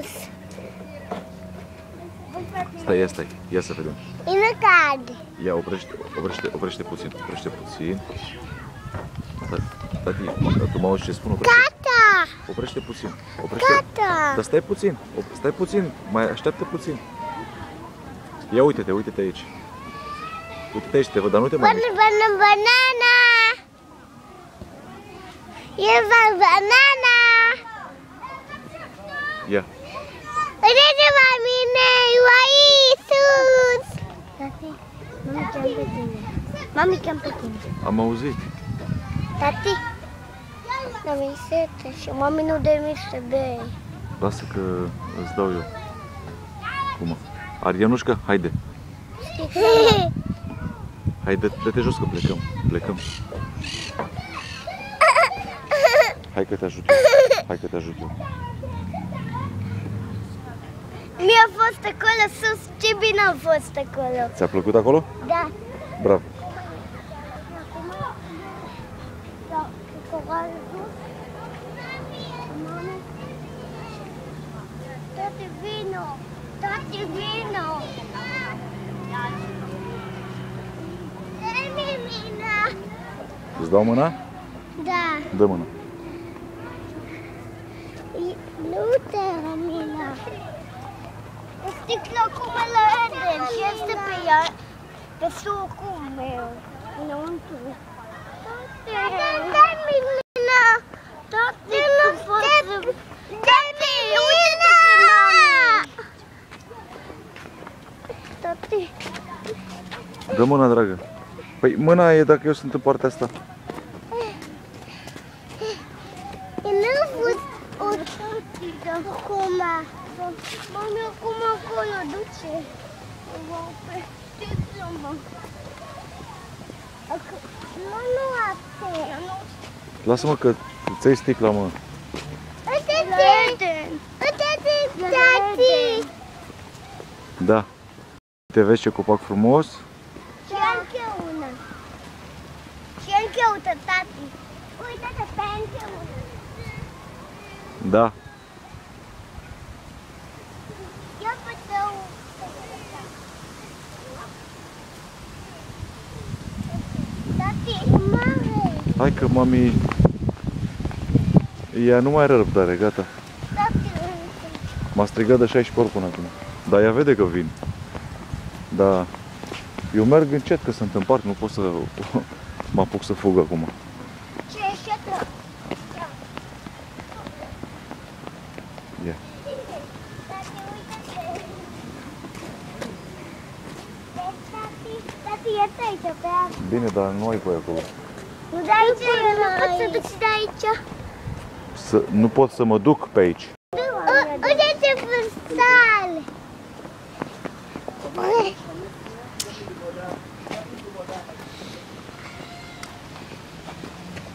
frumos. Stai. Ia să vedem. E nu cade. Ia, oprește puțin. Tati, tu mă auzi ce spun? Gata! Oprește puțin. Gata! Dar stai puțin, mai așteaptă puțin. Ia uite-te aici. Uite-te aici, te văd, dar nu te mai duci. Banana! E banana! Ia. Uite-te la mine, eu aici sus! Tati, mami cheamă pe tine. Am auzit. Tati, mami sete și mami nu demise bei. Lasă că îți dau eu. Cum? Arianușca, haide. Hai, dă-te jos că plecăm. Hai că te ajut eu. Mi-a fost acolo sus, ce bine a fost acolo. Ți-a plăcut acolo? Da. Bravo. Tati, vino! Dă-mi mâna! Îți dau mâna? Da. Dă mâna. Nu te mâna. O sticlă cu mălăden și este pe ea, pe sucul meu, înăuntru. Dă-mi mâna! Tati, nu pot să... Tati, uite-te pe mami! Tati. Dă mâna, dragă. Păi mâna e dacă eu sunt în partea asta. Nu a fost o tătică acum. Mami, acum acolo, duce. Nu atât. Lasă-mă că îți iei sticla, mă. Uite-te, tati. Da. Te vezi ce copac frumos? Și încă una. Și încă una, tati. Uite-te pe încă una. Da. Ia pe tău. Tati, e mare. Hai că mami... Ea nu mai are răbdare, gata. Tati, M-a strigat de 16 ori până acum. Dar ea vede că vin. Da. Eu merg încet că sunt în parc, nu pot să mă apuc să fug acum. ce șetră? Ia. Tati, uite-te. Tati, iată aici pe asta. Bine, dar nu ai voie acolo. Nu de aici, nu pot să duci de aici. Nu pot să mă duc pe aici. Uite-te vârstal!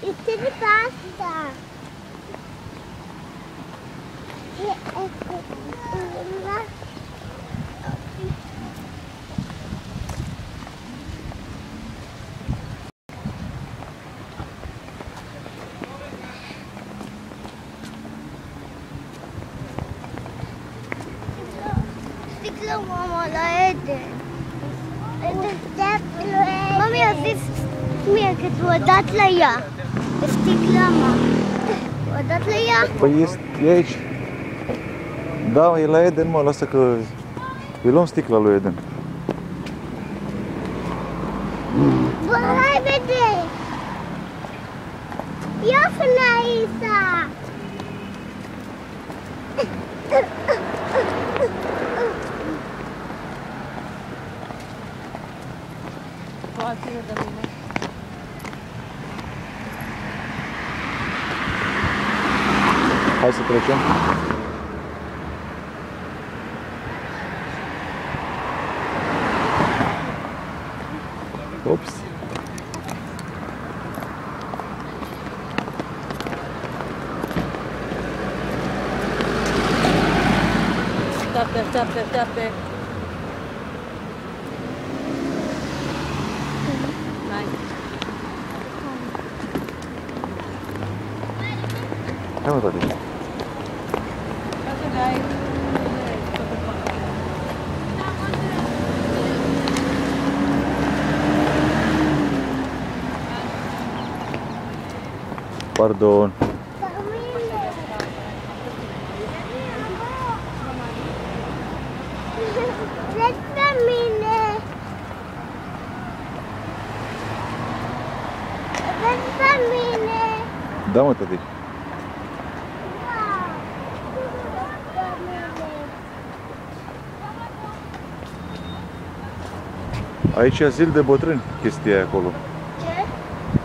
Uite-te pe asta! Sticlă, mama, la Eden. Mami a zis mie că tu a dat la ea. Pe sticla, mama. A dat la ea? Păi e aici. Da, e la Eden, mă, lasă că îi luăm sticla lui Eden. Bă, hai vede! Ia până aici! Poate de mine. Hai să trecem. Ops. Așteaptă. Hai. Hai mă, tati. Hai. Pardon. Vezi pe mine! Vezi pe mine! Da, mă, tati. Wow! Pe mine! Aici e azil de bătrâni, chestia aia acolo. Ce?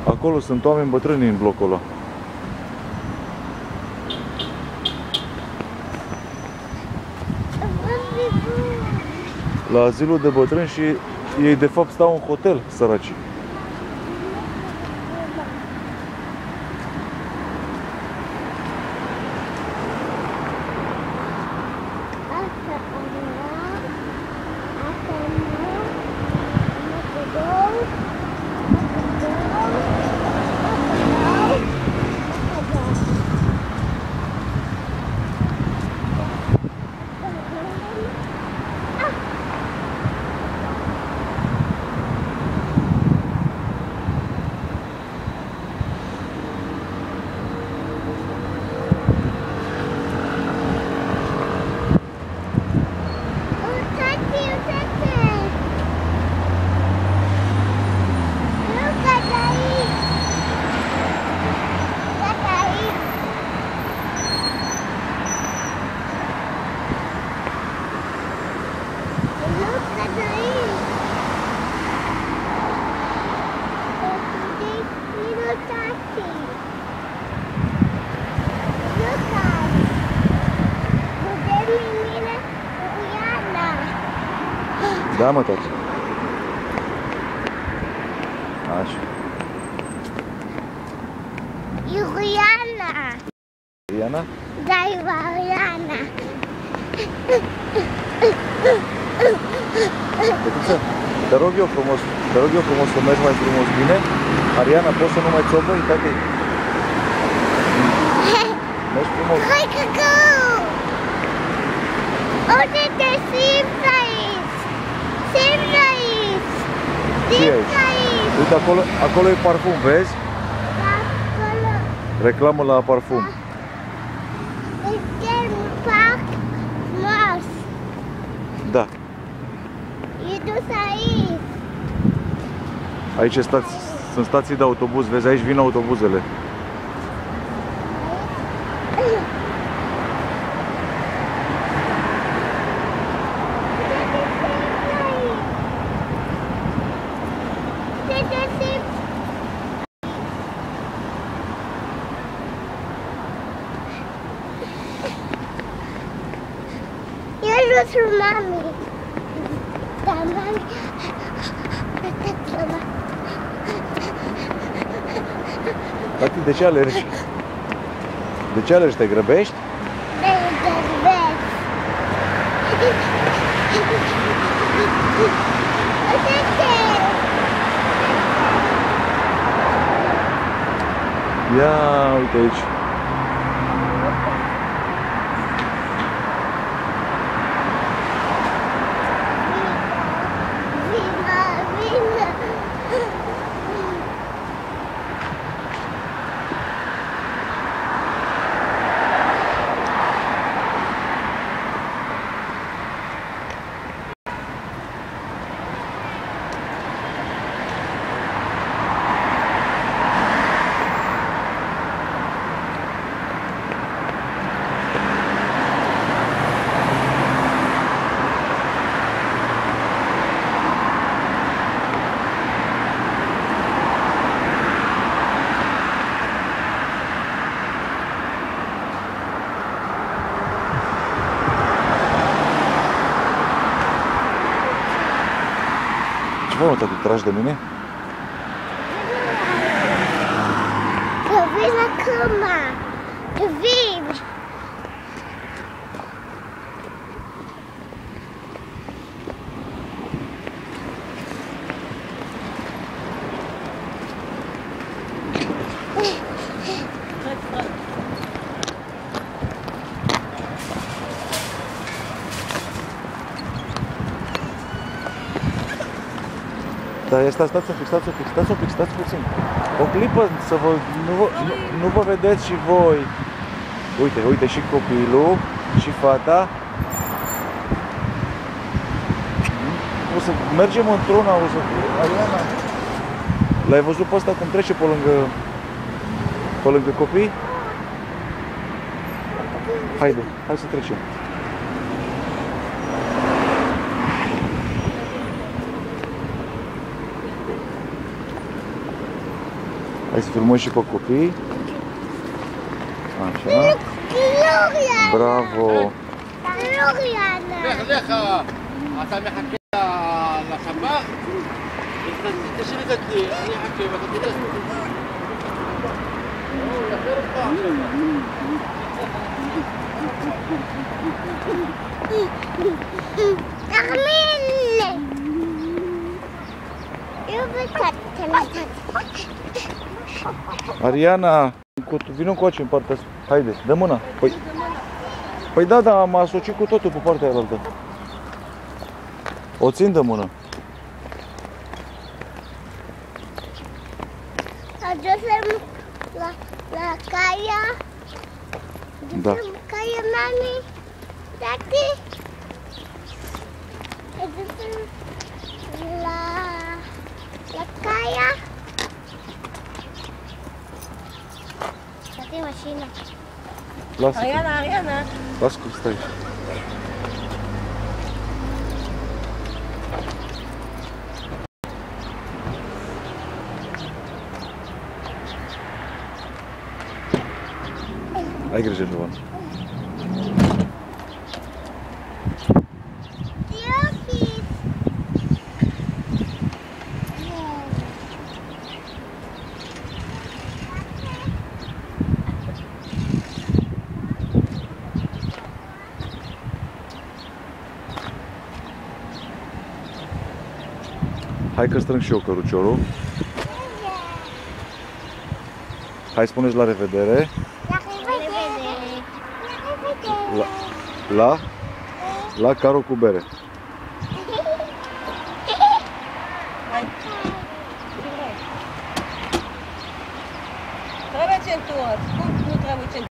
Acolo sunt oameni bătrâni în blocul ăla. La azilul de bătrâni și ei de fapt stau în hotel, săracii. Da, mă, tati. Așa. Iuliana. Iana? Da, Iuliana. Fetiță, te rog eu frumos să mergi mai frumos, bine? Ariana, poți să nu mai țopăi, tati? Mergi frumos. Hai, căcău! Uite, te simți aici! Simți aici! Simți aici! Uite, acolo e parfum, vezi? Da, acolo. Reclamă la parfum. Este un parc frumos. Da. E dus aici. Aici sunt stații de autobuz, vezi, aici vin autobuzele. Eu sunt mami. Da, mami. Tati, de ce alergi? De ce alergi? Te grăbești? De grăbesc. Uite-te! Ia, uite aici. Ce mă, tati, tragi de mine? Că vin acum. Că vin. Da, stați un pic, stați puțin. O clipă să vă, nu vă vedeți și voi. Uite și copilul și fata. O să mergem într-una, Ariana. L-ai văzut pe ăsta cum trece pe lângă copii? Hai să trecem. Hai să filmăm și pe copii. Așa. Bravo! לך, אתה מחכה לשב"ח? תשאיר את לי, אני אחכה ואתה תדע. דבר אותך. תחמין לי! Ariana, vină încoace în partea asta. Haide, dă mâna. Păi da, am asociat cu totul pe partea aia. O țin de mână. Ajungem la caia. Da. Caia mami. Tati. Ajungem la caia. Tati, mașina. Lasă. Ariana. Lasă cum stai. Ai grijă, Joana. Hai că strâng și eu căruciorul. Hai, spuneți la revedere. La carul cu bere. Trebuie centură. Cum nu trebuie centură?